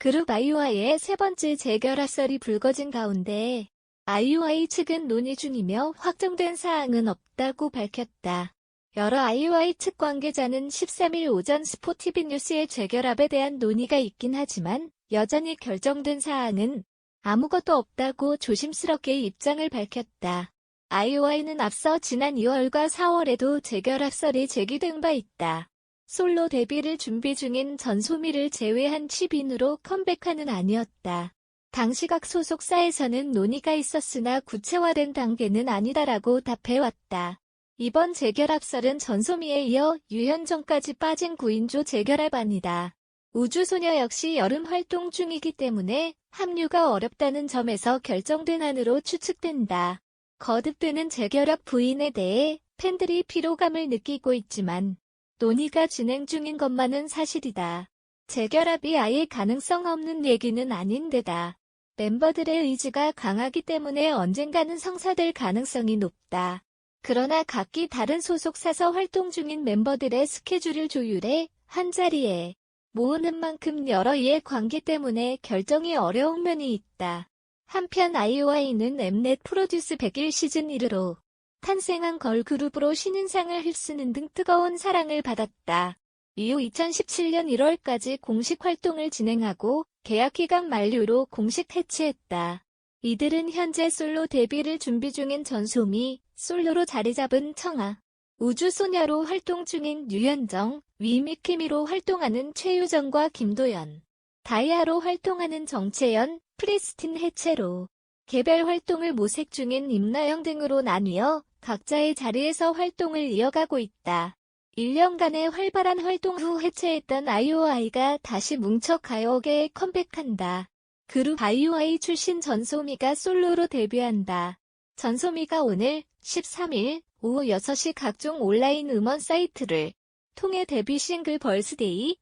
그룹 아이오아이의 세 번째 재결합설이 불거진 가운데 아이오아이 측은 논의 중이며 확정된 사항은 없다고 밝혔다. 여러 아이오아이 측 관계자는 13일 오전 스포티비 뉴스의 재결합에 대한 논의가 있긴 하지만 여전히 결정된 사항은 아무것도 없다고 조심스럽게 입장을 밝혔다. 아이오아이는 앞서 지난 2월과 4월에도 재결합설이 제기된 바 있다. 솔로 데뷔를 준비 중인 전소미를 제외한 10인으로 컴백하는 아니었다. 당시 각 소속사에서는 논의가 있었으나 구체화된 단계는 아니다라고 답해왔다. 이번 재결합설은 전소미에 이어 유현정까지 빠진 9인조 재결합안이다. 우주소녀 역시 여름 활동 중이기 때문에 합류가 어렵다는 점에서 결정된 안으로 추측된다. 거듭되는 재결합 부인에 대해 팬들이 피로감을 느끼고 있지만 논의가 진행 중인 것만은 사실이다. 재결합이 아예 가능성 없는 얘기는 아닌데다. 멤버들의 의지가 강하기 때문에 언젠가는 성사될 가능성이 높다. 그러나 각기 다른 소속사서 활동 중인 멤버들의 스케줄을 조율해 한자리에 모으는 만큼 여러 이해 관계 때문에 결정이 어려운 면이 있다. 한편 아이오아이는 엠넷 프로듀스 100일 시즌 1으로 탄생한 걸그룹으로 신인상을 휩쓰는 등 뜨거운 사랑을 받았다. 이후 2017년 1월까지 공식 활동을 진행하고 계약기간 만료로 공식 해체했다. 이들은 현재 솔로 데뷔를 준비 중인 전소미, 솔로로 자리 잡은 청아, 우주소녀로 활동 중인 유현정, 위미키미로 활동하는 최유정과 김도연, 다이아로 활동하는 정채연, 프리스틴 해체로 개별 활동을 모색 중인 임나영 등으로 나뉘어 각자의 자리에서 활동을 이어가고 있다. 1년간의 활발한 활동 후 해체했던 아이오아이가 다시 뭉쳐 가요계에 컴백한다. 그룹 아이오아이 출신 전소미가 솔로로 데뷔한다. 전소미가 오늘 13일 오후 6시 각종 온라인 음원 사이트를 통해 데뷔 싱글 버스데이를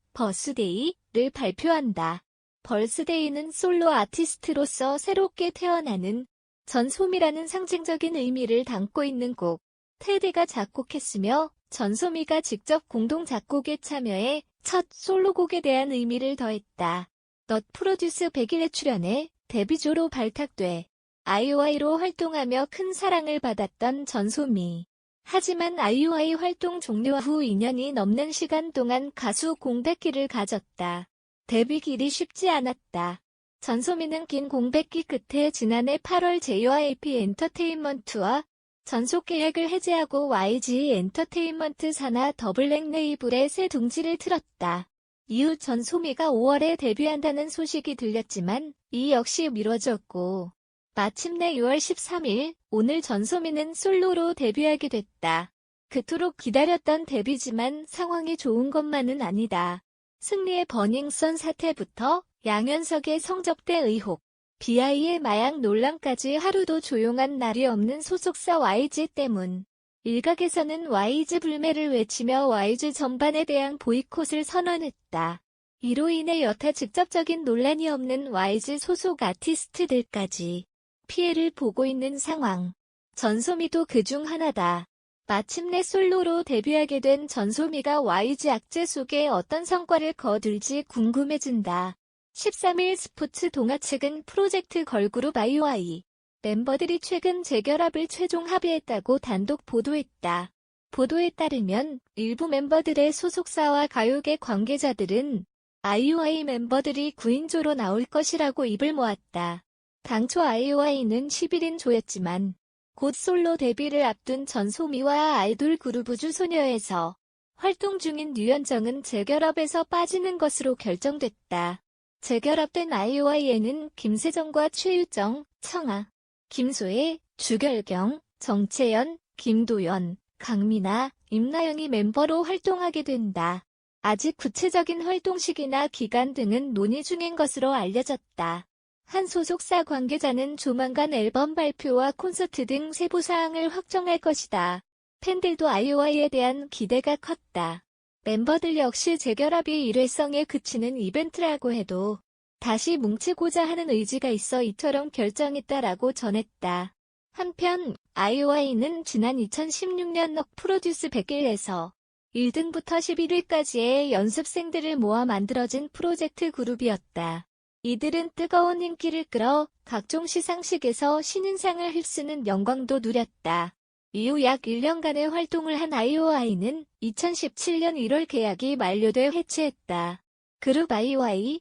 발표한다. 벌스데이는 솔로 아티스트로서 새롭게 태어나는 전소미라는 상징적인 의미를 담고 있는 곡. 테디가 작곡했으며 전소미가 직접 공동 작곡에 참여해 첫 솔로곡에 대한 의미를 더했다. 넛 프로듀스 100일에 출연해 데뷔조로 발탁돼 아이오아이로 활동하며 큰 사랑을 받았던 전소미. 하지만 아이오아이 활동 종료 후 2년이 넘는 시간 동안 가수 공백기를 가졌다. 데뷔 길이 쉽지 않았다. 전소미는 긴 공백기 끝에 지난해 8월 JYP 엔터테인먼트와 전속 계약을 해지하고 YG 엔터테인먼트 산하 더블랙 레이블에 새 둥지를 틀었다. 이후 전소미가 5월에 데뷔한다는 소식이 들렸지만 이 역시 미뤄졌고 마침내 6월 13일 오늘 전소미는 솔로로 데뷔하게 됐다. 그토록 기다렸던 데뷔지만 상황이 좋은 것만은 아니다. 승리의 버닝썬 사태부터 양현석의 성접대 의혹, BI의 마약 논란까지 하루도 조용한 날이 없는 소속사 YG 때문. 일각에서는 YG 불매를 외치며 YG 전반에 대한 보이콧을 선언했다. 이로 인해 여타 직접적인 논란이 없는 YG 소속 아티스트들까지 피해를 보고 있는 상황. 전소미도 그중 하나다. 마침내 솔로로 데뷔하게 된 전소미가 YG 악재 속에 어떤 성과를 거둘지 궁금해진다. 13일 스포츠 동아 측은 프로젝트 걸그룹 아이오아이 멤버들이 최근 재결합을 최종 합의했다고 단독 보도했다. 보도에 따르면 일부 멤버들의 소속사와 가요계 관계자들은 아이오아이 멤버들이 9인조로 나올 것이라고 입을 모았다. 당초 아이오아이는 11인조였지만 곧 솔로 데뷔를 앞둔 전소미와 아이돌 그룹 우주소녀에서 활동 중인 유현정은 재결합에서 빠지는 것으로 결정됐다. 재결합된 아이오아이에는 김세정과 최유정, 청아, 김소혜, 주결경, 정채연, 김도연, 강민아, 임나영이 멤버로 활동하게 된다. 아직 구체적인 활동 시기나 기간 등은 논의 중인 것으로 알려졌다. 한 소속사 관계자는 조만간 앨범 발표와 콘서트 등 세부 사항을 확정할 것이다. 팬들도 아이오아이에 대한 기대가 컸다. 멤버들 역시 재결합이 일회성에 그치는 이벤트라고 해도 다시 뭉치고자 하는 의지가 있어 이처럼 결정했다라고 전했다. 한편 아이오아이는 지난 2016년 넉 프로듀스 100일에서 1등부터 11위까지의 연습생들을 모아 만들어진 프로젝트 그룹이었다. 이들은 뜨거운 인기를 끌어 각종 시상식에서 신인상을 휩쓰는 영광도 누렸다. 이후 약 1년간의 활동을 한 아이오아이는 2017년 1월 계약이 만료돼 해체했다. 그룹 아이오아이의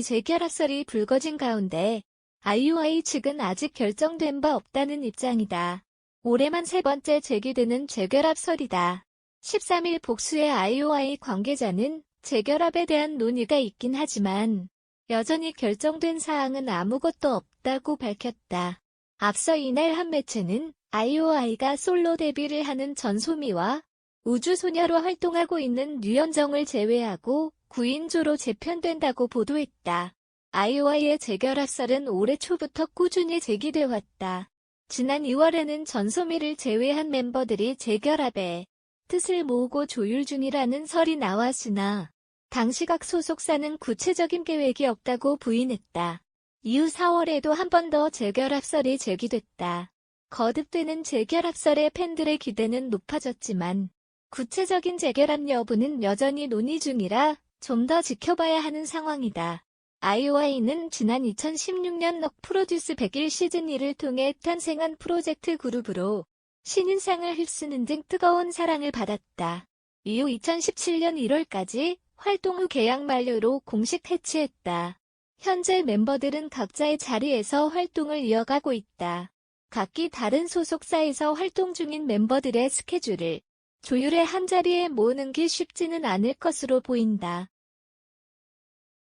재결합설이 불거진 가운데 아이오아이 측은 아직 결정된 바 없다는 입장이다. 올해만 세 번째 제기되는 재결합설이다. 13일 복수의 아이오아이 관계자는 재결합에 대한 논의가 있긴 하지만 여전히 결정된 사항은 아무것도 없다고 밝혔다. 앞서 이날 한 매체는 아이오아이가 솔로 데뷔를 하는 전소미와 우주소녀로 활동하고 있는 류현정을 제외하고 9인조로 재편된다고 보도했다. 아이오아이의 재결합설은 올해 초부터 꾸준히 제기돼 왔다. 지난 2월에는 전소미를 제외한 멤버들이 재결합에 뜻을 모으고 조율 중이라는 설이 나왔으나 당시 각 소속사는 구체적인 계획이 없다고 부인했다. 이후 4월에도 한 번 더 재결합설이 제기됐다. 거듭되는 재결합설에 팬들의 기대는 높아졌지만 구체적인 재결합 여부는 여전히 논의 중이라 좀 더 지켜봐야 하는 상황이다. 아이오아이는 지난 2016년 넉 프로듀스 101 시즌 2를 통해 탄생한 프로젝트 그룹으로 신인상을 휩쓰는 등 뜨거운 사랑을 받았다. 이후 2017년 1월까지 활동 후 계약 만료로 공식 해체했다. 현재 멤버들은 각자의 자리에서 활동을 이어가고 있다. 각기 다른 소속사에서 활동 중인 멤버들의 스케줄을 조율해 한자리에 모으는 게 쉽지는 않을 것으로 보인다.